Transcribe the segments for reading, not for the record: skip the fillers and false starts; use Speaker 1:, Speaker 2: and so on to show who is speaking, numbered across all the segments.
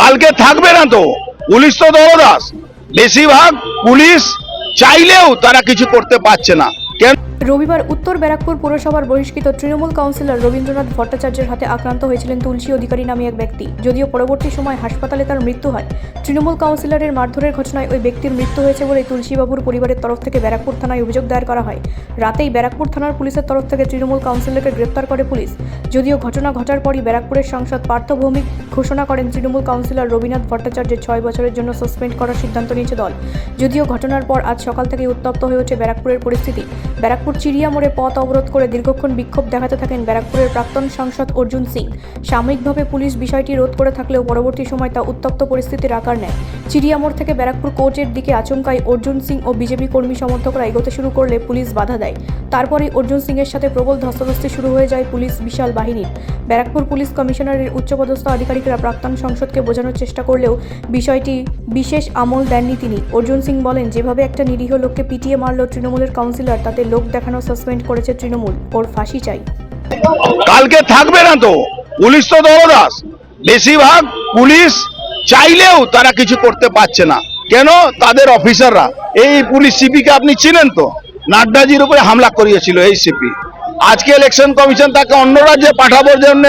Speaker 1: কালকে থাকবে না তো, পুলিশ তো দলদাস। বেশিরভাগ পুলিশ চাইলেও তারা কিছু করতে পারছে না। কেন?
Speaker 2: রবিবার উত্তর ব্যারাকপুর পুরসভার বহিষ্কৃত তৃণমূল কাউন্সিলর রবীন্দ্রনাথ ভট্টাচার্যের হাতে আক্রান্ত হয়েছিলেন তুলসী অধিকারী নামে এক ব্যক্তি। যদিও পরবর্তী সময় হাসপাতালে তার মৃত্যু হয়। তৃণমূল কাউন্সিলরের মারধরের ঘটনায় ওই ব্যক্তির মৃত্যু হয়েছে বলে তুলসীবাবুর পরিবারের তরফ থেকে ব্যারাকপুর থানায় অভিযোগ দায়ের করা হয়। রাতেই ব্যারাকপুর থানার পুলিশের তরফ থেকে তৃণমূল কাউন্সিলরকে গ্রেপ্তার করে পুলিশ। যদিও ঘটনা ঘটার পরই ব্যারাকপুরের সাংসদ পার্থ ভৌমিক ঘোষণা করেন তৃণমূল কাউন্সিলর রবীন্দ্রনাথ ভট্টাচার্যের 6 বছরের জন্য সাসপেন্ড করার সিদ্ধান্ত নিয়েছে দল। যদিও ঘটনার পর আজ সকাল থেকে উত্তপ্ত হয়ে ওঠে ব্যারাকপুরের পরিস্থিতি। ব্যারাকপুর চিড়িয়া মোড়ে পথ অবরোধ করে দীর্ঘক্ষণ বিক্ষোভ দেখাতে থাকেন ব্যারাকপুরের প্রাক্তন সাংসদ অর্জুন সিং। সাময়িকভাবে পুলিশ বিষয়টি রোধ করে থাকলেও পরবর্তী সময় তা উত্তপ্ত পরিস্থিতির আকার নেয়। চিড়িয়া মোড় থেকে ব্যারাকপুর কোর্টের দিকে আচমকাই অর্জুন সিং ও বিজেপি কর্মী সমর্থকরা এগোতে শুরু করলে পুলিশ বাধা দেয়। তারপরেই অর্জুন সিং এর সাথে প্রবল ধস্তাধস্তি শুরু হয়ে যায় পুলিশ বিশাল বাহিনীর। ব্যারাকপুর পুলিশ কমিশনারের উচ্চপদস্থ আধিকারিকরা প্রাক্তন সংসদকে বোঝানোর চেষ্টা করলেও বিষয়টি বিশেষ আমল দেননি তিনি। অর্জুন সিং বলেন, যেভাবে একটা নিরীহ লোককে পিটিয়ে মারল তৃণমূলের কাউন্সিলর, তাতে লোক দেখানো সাসপেন্ড করেছে তৃণমূল। ওর ফাঁসি চাই।
Speaker 1: কালকে থাকবে না তো, পুলিশ তো দলদাস। বেশিরভাগ পুলিশ চাইলেও তারা কিছু করতে পারছে না। কেন? তাদের অফিসাররা। এই পুলিশ সিপিকে আপনি চিনেন তো, নাড্ডাজির উপরে হামলা করিয়েছিল এই সিপি। আজকে ইলেকশন কমিশন তাকে অন্য রাজ্যে পাঠাবার জন্য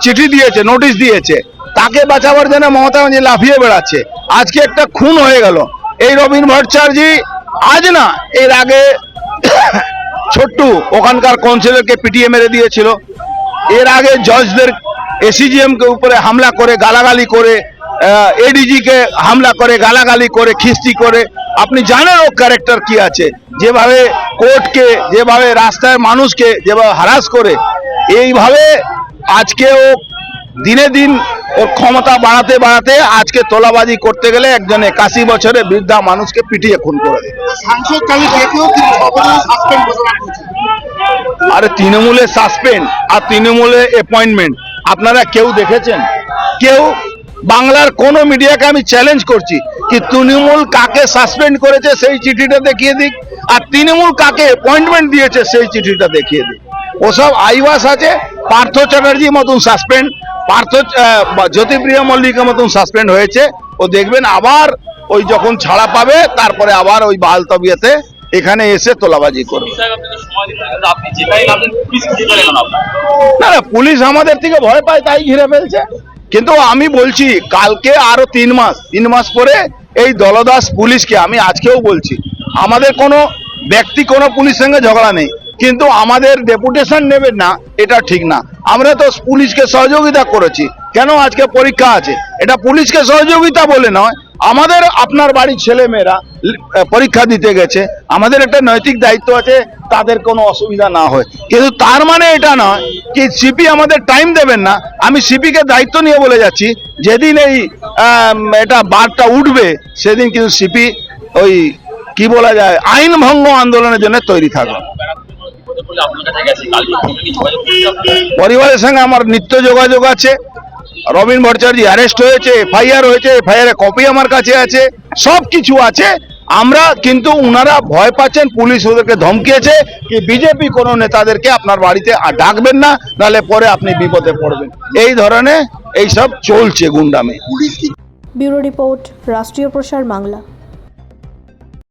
Speaker 1: চিঠি দিয়েছে, নোটিশ দিয়েছে। তাকে বাঁচাবার জন্য মমতা ব্যানার্জি লাফিয়ে বেড়াচ্ছে। আজকে একটা খুন হয়ে গেল। এই রবীন্দ্র ভট্টাচার্য আজ না, এর আগে ছোট্টু ওখানকার কাউন্সিলরকে পিটিয়ে মেরে দিয়েছিল। এর আগে জজদের এসিজিএম কে উপরে হামলা করে, গালাগালি করে, এডিজি কে হামলা করে, গালাগালি করে, খিস্তি করে। আপনি জানেন ও ক্যারেক্টার কি আছে, যেভাবে কোর্টকে, যেভাবে রাস্তায় মানুষকে যেভাবে হারাস করে। এইভাবে আজকে ও দিনে দিন ওর ক্ষমতা বাড়াতে বাড়াতে আজকে তোলাবাজি করতে গেলে একজন 81 বছরের বৃদ্ধা মানুষকে পিটিয়ে খুন করে দিল। আরে তৃণমূলের সাসপেন্ড আর তৃণমূলের অ্যাপয়েন্টমেন্ট আপনারা কেউ দেখেছেন? কেউ? বাংলার কোন মিডিয়াকে আমি চ্যালেঞ্জ করছি কি তৃণমূল কাকে সাসপেন্ড করেছে সেই চিঠিটা দেখিয়ে দিক, আর তৃণমূল কাকে অ্যাপয়েন্টমেন্ট দিয়েছে সেই চিঠিটা দেখিয়ে দিক। ওসব আইওয়াস আছে। পার্থ চ্যাটার্জির মতন সাসপেন্ড, জ্যোতিপ্রিয় মল্লিকের মতন সাসপেন্ড হয়েছে। ও দেখবেন আবার ওই যখন ছাড়া পাবে তারপরে আবার ওই বাল তবিয়াতে এখানে এসে তোলাবাজি করবে। না না, পুলিশ আমাদের থেকে ভয় পায় তাই ঘিরে ফেলছে। কিন্তু আমি বলছি কালকে আরো 3 মাস পরে এই দলদাস পুলিশকে, আমি আজকেও বলছি, আমাদের কোনো ব্যক্তি কোনো পুলিশের সঙ্গে ঝগড়া নেই, কিন্তু আমাদের ডেপুটেশন নেবেন না এটা ঠিক না। আমরা তো পুলিশকে সহযোগিতা করেছি। কেন? আজকে পরীক্ষা আছে, এটা পুলিশকে সহযোগিতা বলে নয়। আমাদের আপনার বাড়ির ছেলে মেয়েরা পরীক্ষা দিতে গেছে, আমাদের একটা নৈতিক দায়িত্ব আছে তাদের কোনো অসুবিধা না হয়। কিন্তু তার মানে এটা নয় কি সিপি আমাদের টাইম দেবেন না। আমি সিপিকে দায়িত্ব নিয়ে বলে যাচ্ছি, যেদিন এই এটা বারটা উঠবে সেদিন কিন্তু সিপি ওই কি বলা যায় আইন ভঙ্গ আন্দোলনের জন্য তৈরি থাকবে। পরিবারের সঙ্গে আমার নিত্য যোগাযোগ আছে। রবীন্দ্র ভট্টাচার্য অ্যারেস্ট হয়েছে, এফআইআর হয়েছে, এফআইআর কপি আমার কাছে আছে, সব কিছু আছে। আমরা কিন্তু উনারা ভয় পাচ্ছেন, পুলিশ ওদেরকে ধমকিয়েছে কি বিজেপি কোনো নেতাদেরকে আপনার বাড়িতে ডাকবেন না, নাহলে পরে আপনি বিপদে পড়বেন। এই ধরনের এইসব চলছে গুন্ডামি।
Speaker 2: ব্যুরো রিপোর্ট, রাষ্ট্রীয় প্রসার বাংলা।